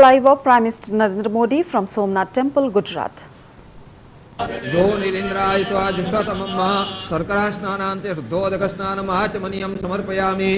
Live of Prime Minister Narendra Modi from Somnath Temple, Gujarat. यो निरिन्द्रायित्वा जुष्टतमं शर्करास्नानान्ते शुद्धोदकस्नानम् आचमनीयं समर्पयामि।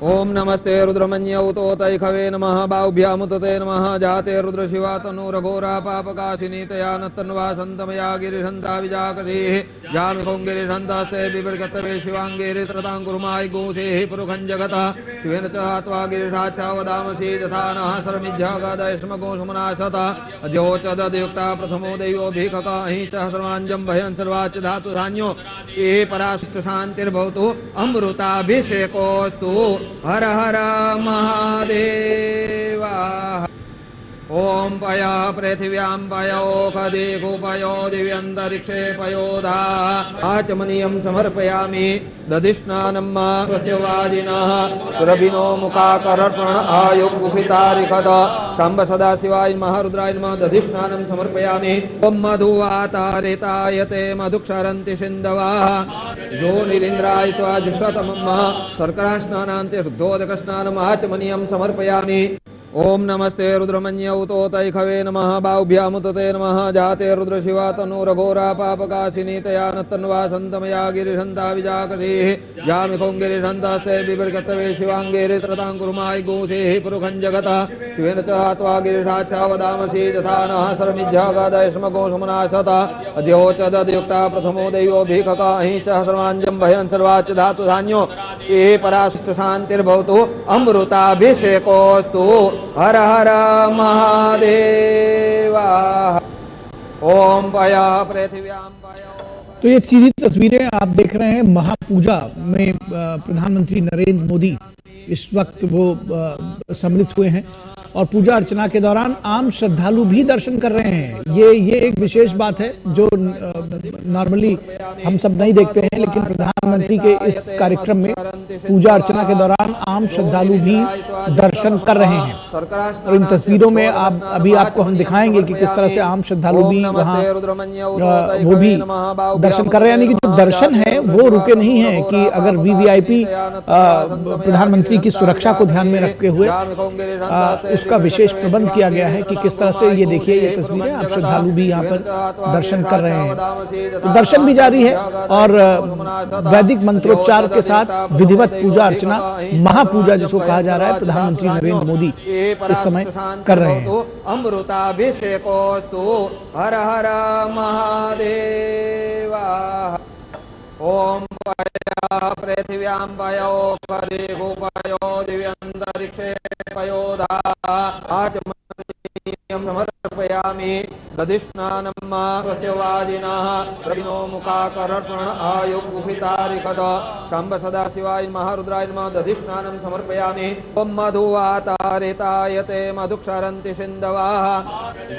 ओम नमस्ते रुद्रमन्यौतोतैखवे नमः बाहुभ्यामुतते नमः जाते रुद्रशिवा तनूरघोरा पापकाशिनी तया नत्तन्वा सन्तमया गिरिशन्ता विजाकसीः जामिखों गिरिशन्तास्ते बिबिडगतवे शिवाङ्गेरित्रताङ्कुरुमायि गोसेः पुरुखं जगतः शिवेन च त्वा गिरिशाच्छा वदामसि तथा नः सर्वमिज्झागादयश्मगो सुमनाशता अद्योचदयुक्ता प्रथमो दैवोऽभिककाहि च सर्वाञ्जं भयं सर्वाच्च धातु धान्यो ये पराशिष्ट शान्तिर्भवतु अमृताभिषेकोऽस्तु। हर हर महादेवा। ओम पया पृथिव्यां पयोखदिगु पयो दिव्यन्तरिक्षे पयोधा आचमनीयं समर्पयामि। दधिस्नानं स्वस्य वाजिनः सुरभिनो मुखाकर्पण आयुगुफितारिखद शम्भ सदाशिवाय महारुद्राय नमः दधिस्नानं समर्पयामि। ओम मधुवातारितायते मधुक्षरन्ति सिन्धवः यो निरिन्द्रायित्वा जुष्टतमं शर्करास्नानान्ते शुद्धोदकस्नानम् आचमनीयं समर्पयामि। ओम नमस्ते रुद्रमन्यौतोतैखवे नमः बाहुभ्यामुतते नमः जाते रुद्रशिवा तनूरघोरा पापकाशिनी तया नत्तन्वा सन्तमया गिरिशन्ता विजाकसीः जामिखों गिरिशन्तास्ते बिबिडगतवे शिवाङ्गेरित्रताङ्कुरुमायि गोसेः पुरुखं जगतः शिवेन च त्वा गिरिशाच्छा वदामसि तथा नः सर्वमिज्झागादयश्मगो सुमनाशता अद्योचदयुक्ता प्रथमो दैवोऽभिककाहि च सर्वाञ्जं भयं सर्वाच्च धातु धान्यो ये पराशिष्ट शान्तिर्भवतु अमृताभिषेकोऽस्तु। हर हर महादेवा। ओम पया पृथिव्यां पयो। तो ये सीधी तस्वीरें आप देख रहे हैं महापूजा में प्रधानमंत्री नरेंद्र मोदी इस वक्त वो सम्मिलित हुए हैं और पूजा अर्चना के दौरान आम श्रद्धालु भी दर्शन कर रहे हैं। ये एक विशेष बात है जो नॉर्मली हम सब नहीं देखते हैं, लेकिन प्रधानमंत्री के इस कार्यक्रम में पूजा अर्चना के दौरान आम श्रद्धालु भी दर्शन कर रहे हैं। और इन तस्वीरों में आपको हम दिखाएंगे कि किस तरह से आम श्रद्धालु भी वहाँ वो भी दर्शन कर रहे हैं। यानी कि जो दर्शन है वो रुके नहीं है कि अगर वीवीआईपी प्रधानमंत्री की सुरक्षा को ध्यान में रखते हुए उसका विशेष प्रबंध किया गया है कि किस तरह से ये देखिए ये तस्वीरें आप श्रद्धालु भी यहाँ पर दर्शन कर रहे हैं। तो दर्शन भी जारी है और वैदिक मंत्रोच्चार के साथ विधिवत पूजा अर्चना महापूजा जिसको कहा जा रहा है प्रधानमंत्री नरेंद्र मोदी इस समय कर रहे हैं। अमृताभिषेकोऽस्तु। हर हर महादेवा। ओम पया पृथिव्यां पयोखदिगु पयो दिव्यन्तरिक्षे पयोधा आचमनीयं समर्पयामि। दधिस्नानं स्वस्य वाजिनः प्रभिनो मुखाकर्पण आयुगुफितारिखद शम्भ सदाशिवाय महारुद्राय नमः दधिस्नानं समर्पयामि। ओम मधुवातारितायते मधुक्षरन्ति सिन्धवः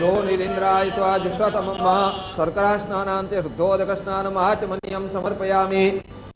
यो निरिन्द्रायित्वा जुष्टतमं शर्करास्नानान्ते शुद्धोदकस्नानम् आचमनीयं समर्पयामि।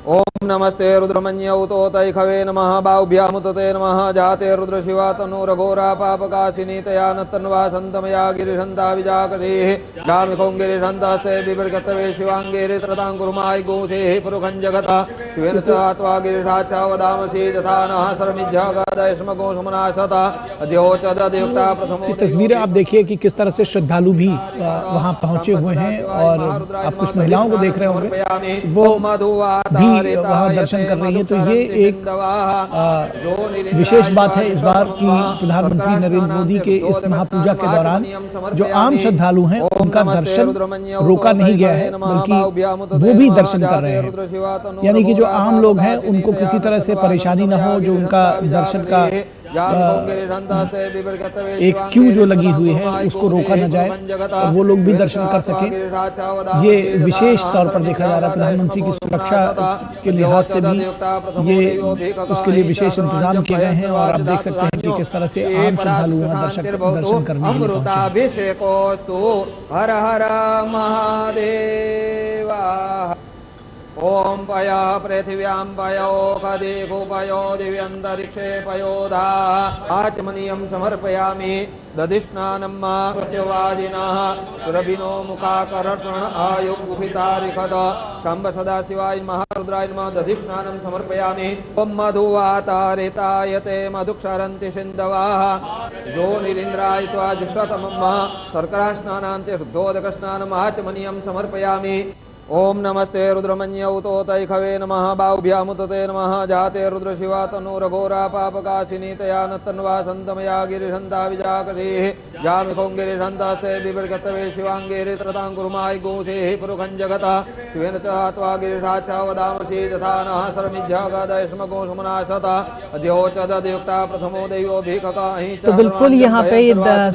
ओम नमस्ते रुद्रमन्यौतोतैखवे नमः बाहुभ्यामुतते नमः जाते रुद्रशिवा तनूरघोरा पापकाशिनी तया नत्तन्वा सन्तमया गिरिशन्ता विजाकसीः जामिखों गिरिशन्तास्ते बिबिडगतवे शिवाङ्गेरित्रताङ्कुरुमायि गोसेः पुरुखं जगतः शिवेन च त्वा गिरिशाच्छा वदामसि तथा नः सर्वमिज्झागादयश्मगो सुमनाशता अद्योचदयुक्ता प्रथमो। तस्वीरें आप देखिए कि किस तरह से श्रद्धालु भी वहाँ पहुंचे हुए हैं और आप कुछ महिलाओं को देख रहे होंगे वो भी वहाँ दर्शन कर रही है। तो ये एक विशेष बात है इस बार की प्रधानमंत्री नरेंद्र मोदी के इस महापूजा के दौरान जो आम श्रद्धालु हैं उनका दर्शन रोका नहीं गया है, बल्कि वो भी दर्शन कर रहे हैं। यानी कि जो आम लोग हैं उनको किसी तरह से परेशानी ना हो, जो उनका दर्शन का एक क्यू जो लगी हुई है उसको रोका न जाए और वो लोग भी दर्शन कर सके। ये विशेष तौर पर देखा जा रहा है प्रधानमंत्री की सुरक्षा के लिहाज से भी ये उसके लिए विशेष इंतजाम किए गए हैं और आप देख सकते हैं कि किस तरह से आम श्रद्धालु दर्शन करने के लिए पहुंचे। हर हर महादेवा। ओम पय पृथिव्यां पयो खदिगुपयो दिव्यन्तरिक्षे पयोधा आचमनीयं समर्पयामि दधिष्णानं स्वस्य वाजिनः सुरभिनो मुखाकर्षण आयुगुभितारिखद शम्भ सदाशिवाय महारुद्राय नमः दधिष्णानं समर्पयामि ओम मधुवातारितायते मधुक्षरन्ति सिन्धवः यो निरिन्द्राय त्वा जुष्टतमं शर्करास्नानान्ते शुद्धोदकस्नानम् आचमनीयं समर्पयामि ओम नमस्ते रुद्रमन्यौतोतैखवे नमः बाहुभ्यामुतते नमः जाते रुद्रशिवा तनूरघोरा पापकाशिनी तया नतन्वा सन्तमया गिरिशन्ता विजाकरीः जामिखों गिरिशन्तास्ते बिभृगतवे शिवाङ्गेरि त्रताङ्कुर्माय गोषेः पुरुखं जगतः शिवेन च त्वा गिरिशाच्छा वदामसि यथा नः शर्मिज्झागदय स्मगोषमुनाशता अद्योचदयुक्ता प्रथमो दैवो भिककाहि तो बिल्कुल यहाँ पे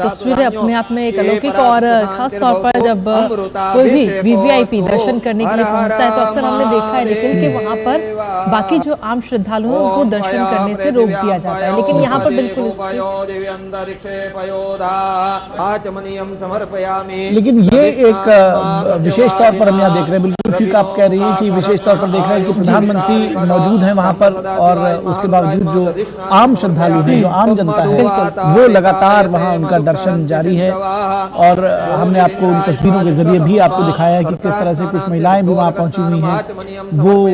तस्वीरें अपने आप में एक अलौकिक और खास तौर पर जब कोई भी वीवीआईपी दर्शन करने के लिए पहुंचता है तो अक्सर हमने देखा है लेकिन कि वहां पर बाकी जो आम श्रद्धालु हैं उनको दर्शन करने से रोक दिया जाता है, लेकिन यहाँ पर बिल्कुल लेकिन ये एक विशेष तौर पर हम यहाँ देख रहे हैं, बिल्कुल ठीक आप कह रही हैं कि विशेष तौर पर देख रहे हैं कि प्रधानमंत्री मौजूद हैं वहां पर और उसके बावजूद जो आम श्रद्धालु हैं, जो आम जनता है वो लगातार वहां उनका दर्शन जारी है। और हमने आपको उन तस्वीरों के जरिए भी आपको दिखाया है कि किस तरह से कुछ महिलाएं भी वहां पहुंची हुई हैं, वो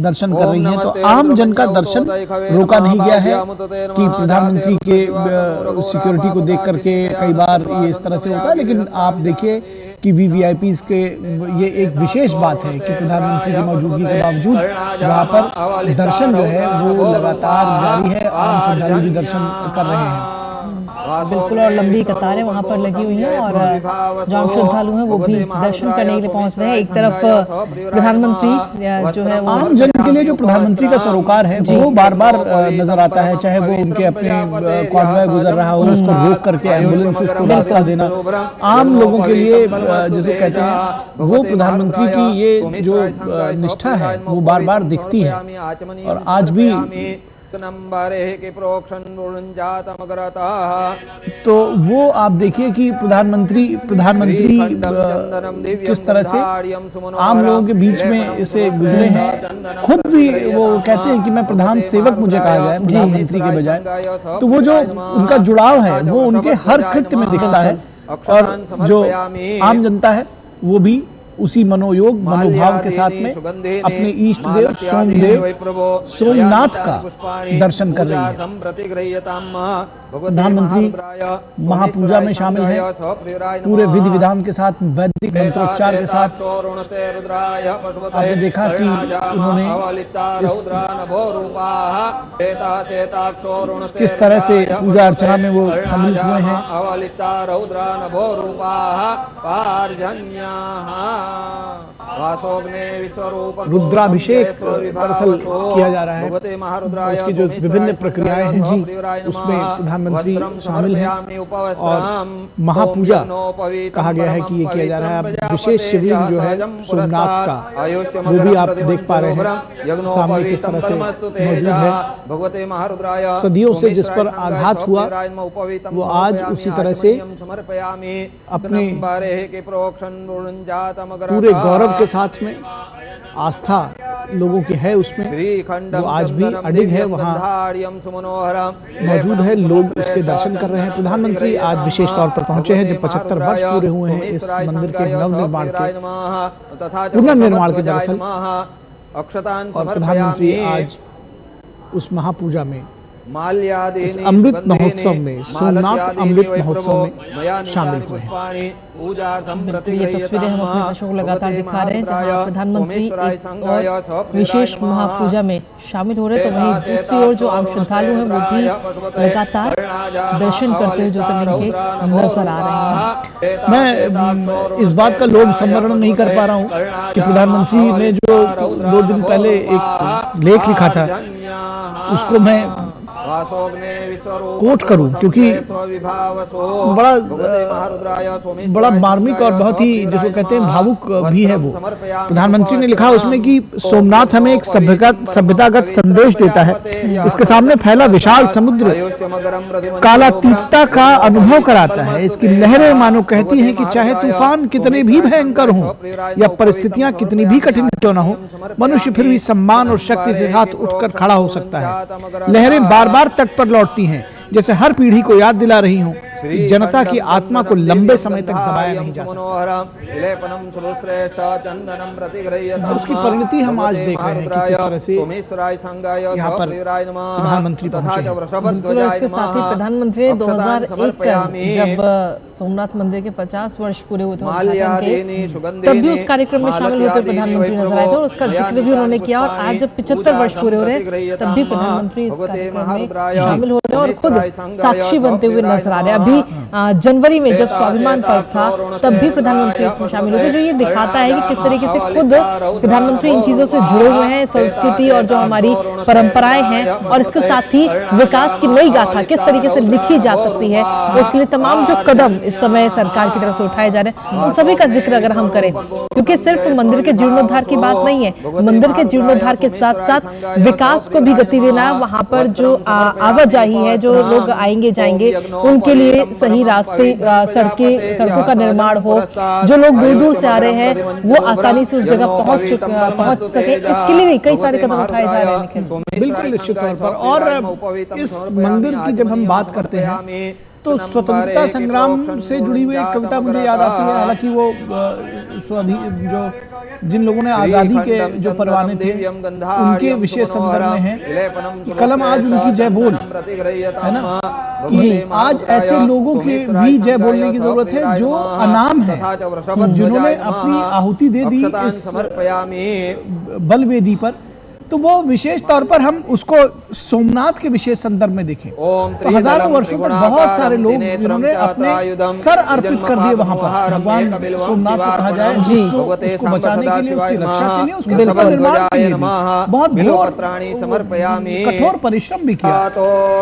दर्शन कर रही हैं। तो आम जन का दर्शन रोका नहीं गया है कि प्रधानमंत्री के सिक्योरिटी को देख करके कई बार ये इस तरह से होता है, लेकिन आप देखिए कि वीवीआईपीज़ के ये एक विशेष बात है कि प्रधानमंत्री की मौजूदगी के बावजूद वहाँ पर दर्शन जो है वो लगातार जारी है, आम श्रद्धालु भी दर्शन कर रहे हैं। बिल्कुल, और लंबी कतारें वहां पर लगी हुई हैं और जो आम श्रद्धालु हैं वो भी दर्शन करने के लिए पहुंच रहे हैं। एक तरफ प्रधानमंत्री जो है आम जन के लिए जो प्रधानमंत्री का सरोकार है वो बार बार नजर आता है, चाहे वो उनके अपने कॉन्वॉय गुजर रहा हो उसको रोक करके एम्बुलेंसेस को रास्ता देना, आम लोगों के लिए जैसे कहते हैं वो प्रधानमंत्री की ये जो निष्ठा है वो बार बार दिखती है। और आज भी तो वो आप देखिए कि प्रधानमंत्री किस तरह से आम लोगों के बीच में इसे गुजरे हैं। खुद भी वो कहते हैं कि मैं प्रधान सेवक मुझे कहा जाए प्रधानमंत्री के बजाय, तो वो जो उनका जुड़ाव है वो उनके हर कृत्य में दिखता है। और जो आम जनता है वो भी उसी मनोभाव के साथ में अपने इष्ट देव सोमनाथ का दर्शन कर रही है। प्रधानमंत्री महापूजा में शामिल है, पूरे विधि विधान के साथ, वैदिक मंत्रोच्चार के साथ। आपने देखा कि उन्होंने किस तरह से पूजा अर्चना में वो शामिल हुए हैं। रुद्राभिषेक दरअसल किया जा रहा है, उसकी जो विभिन्न प्रक्रियाएं हैं जी उसमें प्रधानमंत्री शामिल हैं और महापूजा कहा गया है कि ये किया जा रहा है। अब विशेष शिवलिंग जो है सोमनाथ का वो भी आप देख पा रहे हैं सामने किस तरह से मौजूद है। सदियों से जिस पर आघात हुआ वो आज उसी तरह से अपने पूरे गौरव के साथ में आस्था लोगों की है उसमें, वो आज भी अडिग है, वहाँ मौजूद है, लोग उसके दर्शन कर रहे हैं। प्रधानमंत्री आज विशेष तौर पर पहुंचे हैं जब 75 वर्ष पूरे हुए हैं इस मंदिर के नवनिर्माण के, पुनर्निर्माण के दरअसल। और प्रधानमंत्री आज उस महापूजा में इस अमृत महोत्सव में, सोमनाथ अमृत महोत्सव में शामिल हुए हैं। ये तस्वीरें हम अपने दर्शकों को लगातार दिखा रहे हैं जहां प्रधानमंत्री एक और विशेष महापूजा में शामिल हो रहे हैं, तो वहीं दूसरी ओर जो आम श्रद्धालु हैं वो भी लगातार दर्शन करते हुए ज्योतिर्लिंग के नजर आ रहे हैं। मैं इस बात का लोभ संवरण नहीं कर पा रहा हूँ कि प्रधानमंत्री ने जो 2 दिन पहले एक लेख लिखा था उसको मैं कोट करूं, क्योंकि बड़ा मार्मिक और बहुत ही जिसको कहते हैं भावुक भी है वो। प्रधानमंत्री ने लिखा उसमें कि सोमनाथ हमें एक सभ्यतागत संदेश देता है। इसके सामने फैला विशाल समुद्र कालातीतता का अनुभव कराता है। इसकी लहरें मानो कहती हैं कि चाहे तूफान कितने भी भयंकर हों या परिस्थितियां कितनी भी कठिन क्यों न हो, मनुष्य फिर भी सम्मान और शक्ति के साथ उठकर खड़ा हो सकता है। लहरें बार बार तट पर लौटती हैं, जैसे हर पीढ़ी को याद दिला रही हूं कि जनता की आत्मा को लंबे समय तक दबाया नहीं जा सकता। उसकी परिणति हम आज देख रहे हैं कि किस तरह से यहाँ पर प्रधानमंत्री पहुंचे हैं। बिल्कुल, इसके साथ ही प्रधानमंत्री ने 2001 जब सोमनाथ मंदिर के 50 वर्ष पूरे हुए थे तब भी उस कार्यक्रम में शामिल होते प्रधानमंत्री नजर आए थे और उसका जिक्र भी उन्होंने किया। और आज जब 75 वर्ष पूरे हो रहे हैं तब भी प्रधानमंत्री इस कार्यक्रम में शामिल हो रहे हैं और खुद साक्षी बनते हुए नजर आ रहे हैं। अभी जनवरी में जब स्वाभिमान पर्व था तब भी प्रधानमंत्री इसमें शामिल हुए, जो ये दिखाता है कि किस तरीके से खुद प्रधानमंत्री इन चीजों से जुड़े हुए हैं, संस्कृति और जो हमारी परंपराएं हैं और इसके साथ ही विकास की नई गाथा किस तरीके से लिखी जा सकती है, उसके लिए तमाम जो कदम इस समय सरकार की तरफ से उठाए जा रहे हैं उन सभी का जिक्र अगर हम करें, क्योंकि सिर्फ मंदिर के जीर्णोद्धार की बात नहीं है, मंदिर के जीर्णोद्धार के साथ साथ विकास को भी गति देना, वहां पर जो आवाजाही है, जो लोग आएंगे जाएंगे उनके लिए सही रास्ते, सड़कों का निर्माण हो, जो लोग दूर दूर से आ रहे हैं वो आसानी से उस जगह पहुंच सके, इसके लिए भी कई सारे कदम उठाए जा रहे हैं। बिल्कुल निश्चित तौर पर। और इस मंदिर की जब हम बात करते हैं तो स्वतंत्रता संग्राम से जुड़ी हुई एक कविता मुझे याद आती है। हालांकि वो जो जिन लोगों ने आजादी के जो परवाने थे उनके विशेष संदर्भ में है। कलम आज उनकी जय बोल, है ना, कि आज ऐसे लोगों की भी जय बोलने की जरूरत है जो अनाम है, जिन्होंने अपनी आहुति दे दी इस बलवेदी पर। तो वो विशेष तौर पर हम उसको सोमनाथ के विशेष संदर्भ में देखें तो हजारों वर्षों तक बहुत सारे लोग जिन्होंने अपने सर अर्पित कर दिए वहां पर भगवान सोमनाथ को कहा जाए, जी, उसको बचाने के लिए, उसकी रक्षा के लिए, उसके निर्माण के लिए बहुत कठोर परिश्रम भी किया,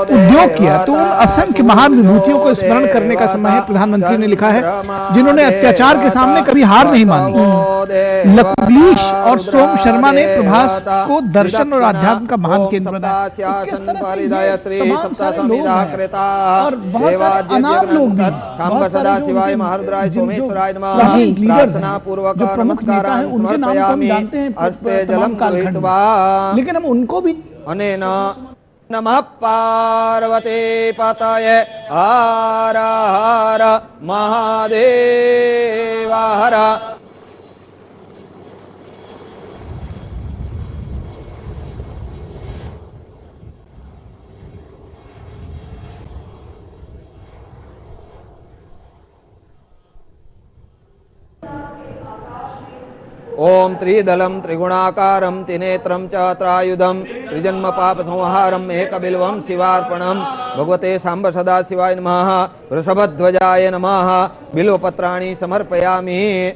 उद्योग किया। तो उन असंख्य महान विभूतियों को स्मरण करने का समय है। प्रधानमंत्री ने लिखा है जिन्होंने अत्याचार के सामने कभी हार नहीं मानी। लकुलीश और सोम शर्मा ने प्रभास को दर्शन और आध्यात्म का महान केंद्र बनाया। किस तरह से तमाम सारे लोग हैं और बहुत सारे अनाम लोग भी, बहुत सारे शिवाय महारुद्राय सोमेश्वराय नमः प्रार्थना पूर्वक जो प्रमुख नेता हैं उनके नाम को हम जानते हैं तमाम कालखंड में, लेकिन हम उनको भी अनेन नमः पार्वती पतये हर हर महादेव हर। ओम त्रिदलम त्रिगुणाकारम त्रिनेत्रम च त्रायुधम त्रिजन्म पाप संहारम एकबिल्वम शिवार्पणम भगवते सांब सदा शिवाय नमः वृषभध्वजाय नमः बिल्वपत्राणि समर्पयामि।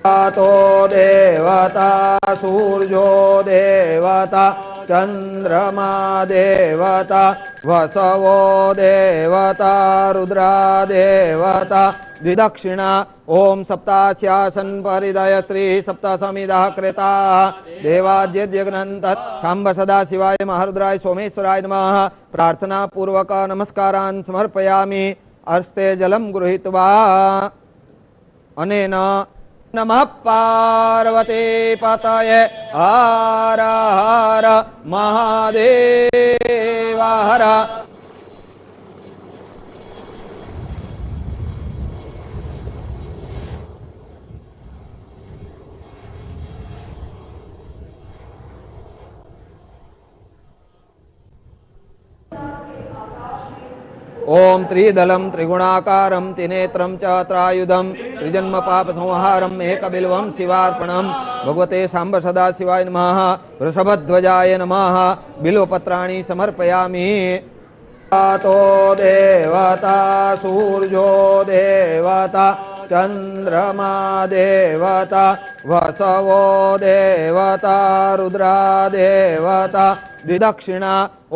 तो देवता सूर्यो देवता चंद्रमा देवता वसवो देवता रुद्रा देवता द्विदक्षिणा ओम सप्तास्यासन परिदयत्री सप्तसमिदः कृता देवाद्यग्नंतर सांब सदा शिवाय महारुद्राय सोमेश्वराय नमः प्रार्थना पूर्वक नमस्कारान् समर्पयामि। अर्स्ते जलम गृहीत्वा अनेन नमः पार्वती पतये हर हर महादेव हर। ओम त्रिदलम त्रिगुणाकारम त्रिनेत्रम च त्रायुधम त्रिजन्म पाप संहारम एकबिल्वम शिवार्पणम भगवते सांब सदा शिवाय नमः वृषभध्वजाय नमः बिल्वपत्राणि समर्पयामि। तो देवता सूर्यो देवता चंद्रमा देवता वसवो देवता रुद्रा देवता द्विदक्षिणा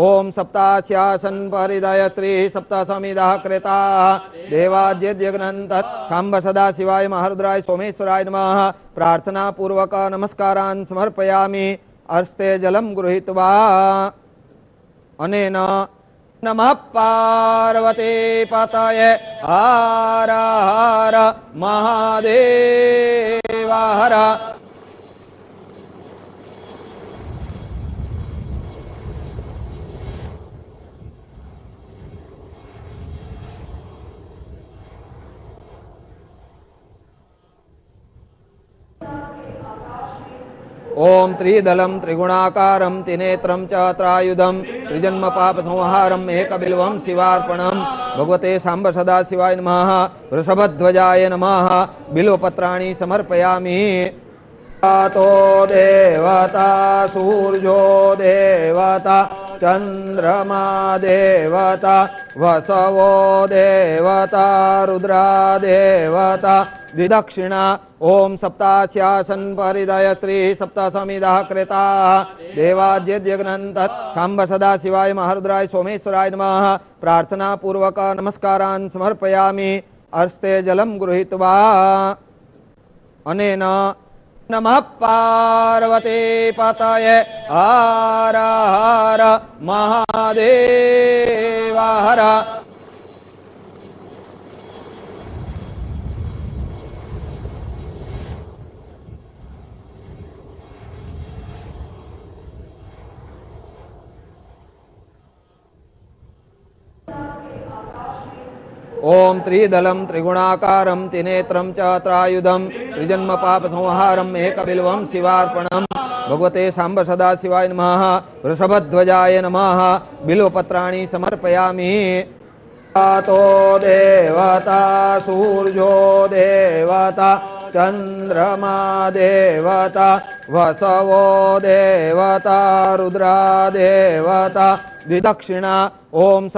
ओम सप्तास्यासन परिदयत्री सप्तसमिदः कृता देवाद्यज्ञनंतर शांब सदा शिवाय महारुद्राय सोमेश्वराय नमः प्रार्थना पूर्वक नमस्कारान् समर्पयामि अर्स्ते जलम गृहीत्वा अनेन नमः पार्वती पतये हर हर महादेव हर ओम त्रिदलम त्रिगुणाकारम त्रिनेत्रम च त्रायुधम त्रिजन्म पाप संहारम एकबिल्वम शिवार्पणम भगवते सांब सदा शिवाय नमः वृषभध्वजाय नमः बिल्वपत्राणि समर्पयामि तो देवता सूर्यो देवता चंद्रमा देवता वसवो देवता रुद्रा देवता द्विदक्षिणा ओम सप्तास्यासन परिदयत्री सप्तसमिदः कृता देवाद्यज्ञनंतर शांब सदा शिवाय महारुद्राय सोमेश्वराय नमः प्रार्थना पूर्वक नमस्कारान् समर्पयामि अर्स्ते जलम गृहीत्वा अनेन नमः पार्वती पतये हर हर महादेव हर ओम त्रिदलम त्रिगुणाकारम त्रिनेत्रम च त्रायुधम त्रिजन्म पाप संहारम एकबिल्वम शिवार्पणम भगवते सांब सदा शिवाय नमः वृषभध्वजाय नमः बिल्वपत्राणि समर्पयामि तो देवता सूर्यो देवता चंद्रमा देवता वसवो देवता रुद्रा देवता द्विदक्षिणा ओम